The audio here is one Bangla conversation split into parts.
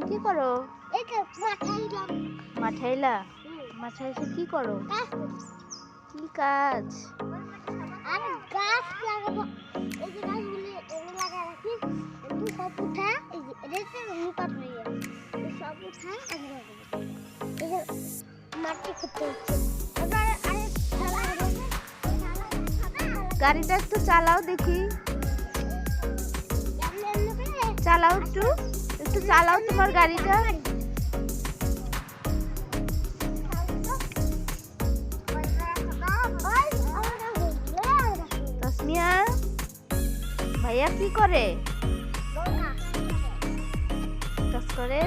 কি করো? এই তো মাথাইলাম। মাঠাইলা? মাথায় এসে কি করো? কি কাজ? আমি গাছ লাগাবো। এই যে গাছগুলি এগুলো লাগা রাখি। একটু সব উঠা এই যে এটা তো নিপাত হয়ে গেছে। এই সব উঠা আগে লাগাবো। এই যে মাটি করতে হচ্ছে। এবার আরে গাড়িটা একটু চালাও দেখি। চালাও একটু, একটু চালাও তোমার গাড়িটা। তাসমিয়া, ভাইয়া কি করে? কাজ করে?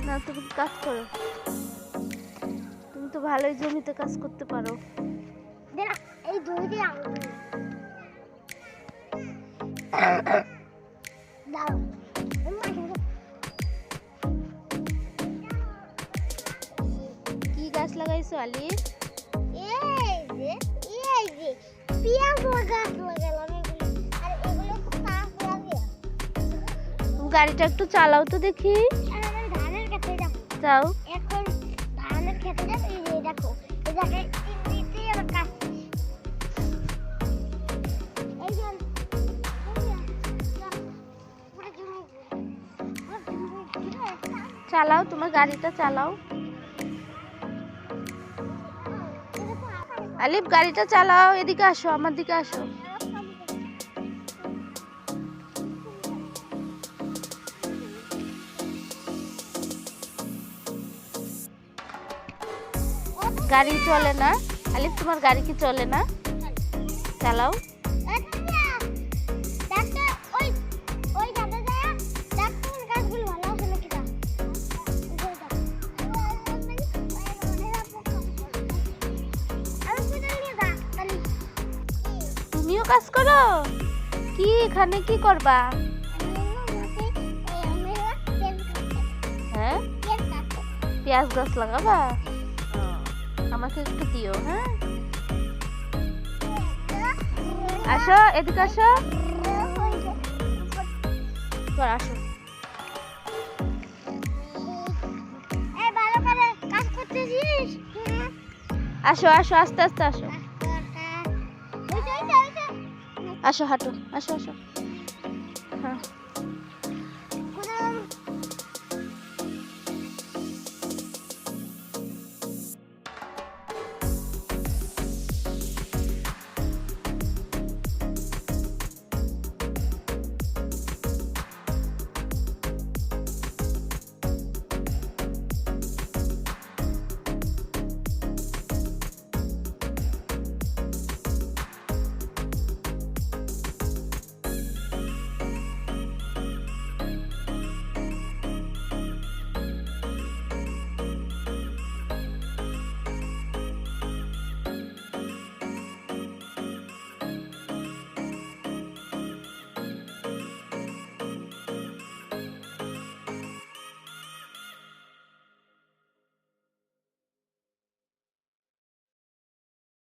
না, তুমি কাজ করো। তুমি তো ভালোই জমিতে কাজ করতে পারো। এই দুই দিয়ে কি গাছ লাগাইছো আলিফ? তুমি গাড়িটা একটু চালাও তো দেখি। ধানের খেতে যাবো। যাও। এখন ধানের খেতে যাবো। এই যে দেখো, এই জায়গায় দিতেই আমার কাজ। এই যে চালাও, তোমার গাড়িটা চালাও। আলিফ, গাড়িটা চালাও। এদিকে আসো, আমার দিকে আসো। গাড়ি চলে না আলিফ, তোমার গাড়ি কি চলে না? চালাও। তুমিও কাজ করো? কি এখানে কি করবা? হ্যাঁ, পেঁয়াজ গাছ লাগাবা? আমাকে একটু দিও। হ্যাঁ, আসো, এদিকে আসো। আসো, আসো, আসো, আস্তে আস্তে আসো। আসো, হাঁটো, আসো, আসো।